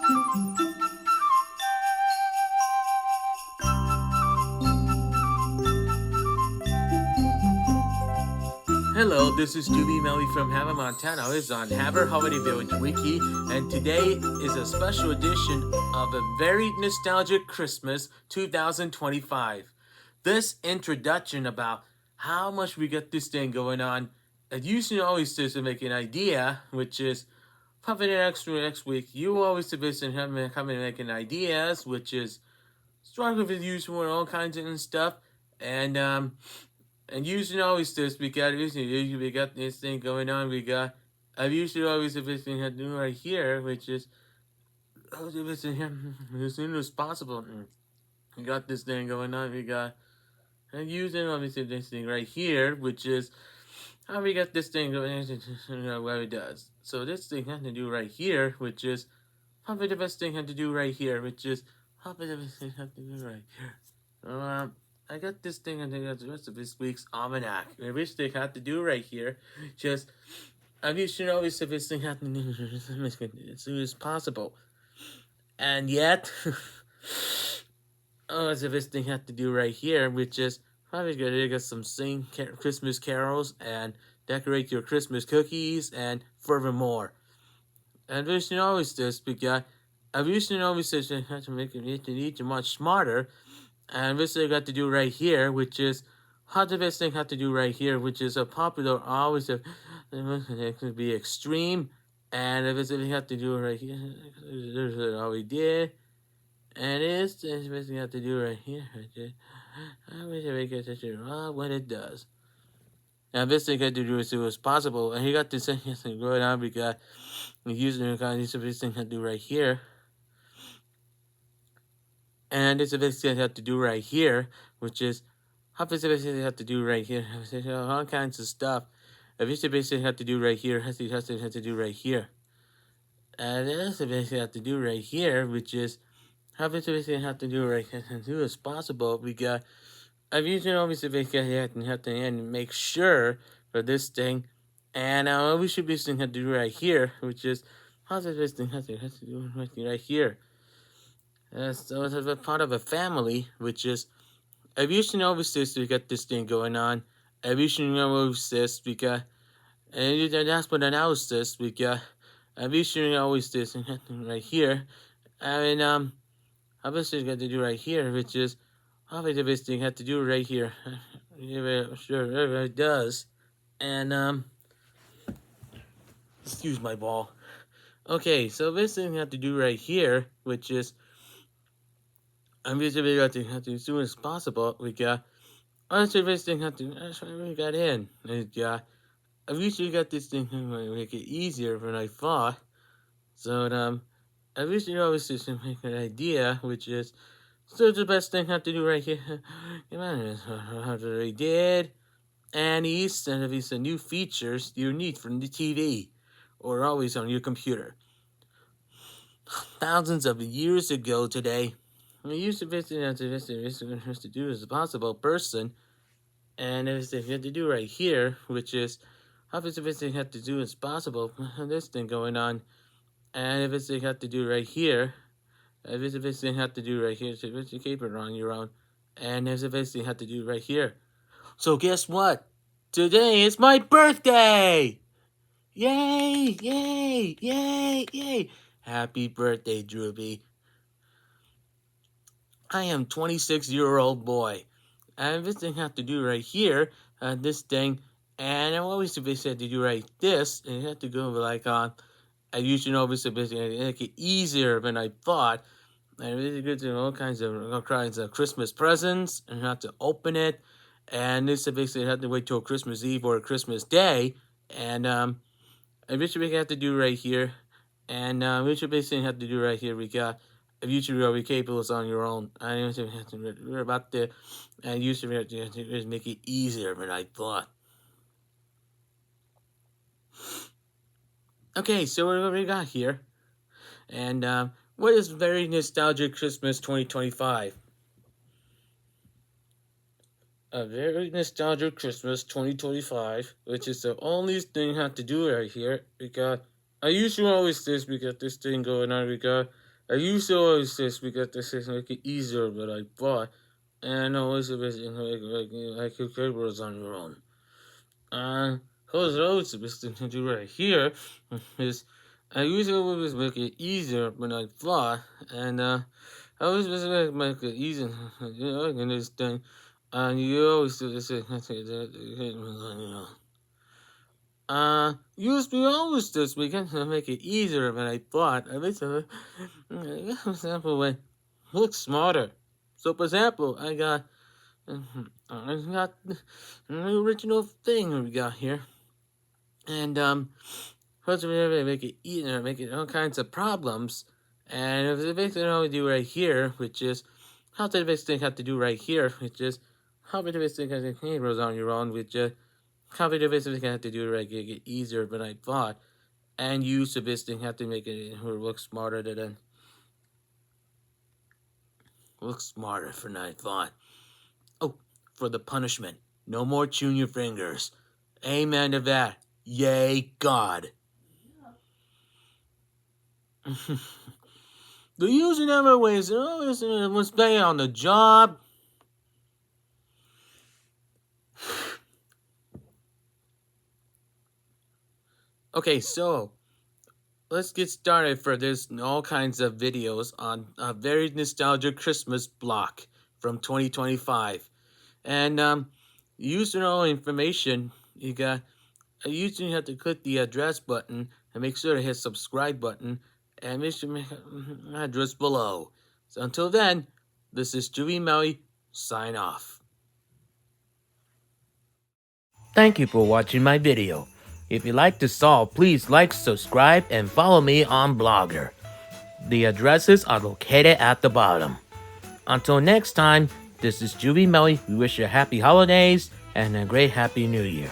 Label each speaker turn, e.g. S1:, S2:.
S1: Hello, this is Drewbie Melly from Havre, Montana. It's on Havre Holiday Village Wiki, and today is a special edition of a very nostalgic Christmas 2025. This introduction about how much we got this thing going on, it usually always does to make an idea, which is probably next week. You always visit him coming making ideas, which is strong with usual and all kinds of stuff, and usually always this we got this thing going on. I've usually always this thing had to do right here, which is as soon as possible. We got this thing going on. And using obviously this thing right here, which is how we got this thing going on, what it does. So this thing had to do right here, which is probably the best thing had to do right here, which is probably the best thing had to do right here. So, I got this thing, and I got the rest of this week's almanac. I wish they had to do right here. Just, you should always have this thing happen as soon as possible. And yet, so this thing had to do right here, which is probably gonna get some Christmas carols and decorate your Christmas cookies and furthermore. And we should always this because I wish you always says you have to make it much smarter. And this thing got to do right here, which is how the best thing had to do right here, which is a popular always it could be extreme. And if it's something have to do right here, there's all we did. And it's the best thing have to do right here. I wish I make it what it does. Now this thing had to do as soon as possible. And he got this thing going on because he's using the kind of this thing had to do right here. And it's a bit thing have to do right here, which is how big the thing have to do right here. All kinds of stuff. If it's a bit thing have to do right here, has to do right here. And that's the bit thing have to do right here, which is how big the thing have to do right here as soon as possible. Because I've usually always the bit have to make sure for this thing. And we should be thing have to do right here, which is how the thing has to do right here. So it's a part of a family, which is I've used to know this we got this thing going on. I've used to know this because and that's what announced this because I've used to know this right here. I mean obviously got to do right here, which is obviously this thing had to do right here. Sure it does. And excuse my ball. Okay, so this thing had to do right here, which is I'm just have to as soon as possible. We got honestly this thing have to that's why we got in. I wish we got this thing to make it easier than I thought. So I wish you always just make an idea, which is still the best thing have to do right here. Come on, how we did. And these the new features you need from the TV or always on your computer. Thousands of years ago today, we used to visit to do as a possible person, and everything you have to do right here, which is how everything have to do as possible. This thing going on, and everything have to do right here. Everything have to do right here. So you keep it on your own, and there's everything have to do right here. So guess what? Today is my birthday! Yay! Yay! Yay! Yay! Happy birthday, Drewbie. I am 26-year-old boy. And this thing have to do right here, this thing, and I always said to do right this, and you have to go like I usually know this make it easier than I thought. And really good to all kinds of Christmas presents, and have to open it. And this basically have to wait till Christmas Eve or Christmas Day. And which we have to do right here, and which we basically have to do right here. We got. If you should be capable on your own, I don't have to worry about the. And you should have to make it easier than I thought. Okay, so what we got here, and what is very nostalgic Christmas 2025? A very nostalgic Christmas 2025, which is the only thing I have to do right here because I usually always this we got this thing going on. We got I used to always this because this is make it easier, but I thought, and I know it's a bit like your cables on your own. Cause always the best thing to do right here is I usually always make it easier when I thought, and I always make it easier, and this thing, and you always do this. Used to always this weekend to make it easier than I thought. At least, for example, when look smarter. So, for example, I got the original thing we got here, and first we make it easier, make it all kinds of problems, and the basic thing we do right here, which is how the basic thing have to do right here, which is how the basic thing has to do on your own, which how the basic thing have to do right get easier than I thought, and you sophisticated have to make it look smarter than than I thought. Oh, for the punishment, no more chewing your fingers. Amen to that. Yay, God. The using other ways, let's stay on the job. Okay, so let's get started for this all kinds of videos on a very nostalgic Christmas block from 2025. And using all information, you usually have to click the address button and make sure to hit subscribe button and make sure to make address below. So until then, this is Drewbie sign off. Thank you for watching my video. If you like this solve, please like, subscribe, and follow me on Blogger. The addresses are located at the bottom. Until next time, this is Drewbie. We wish you happy holidays and a great happy new year.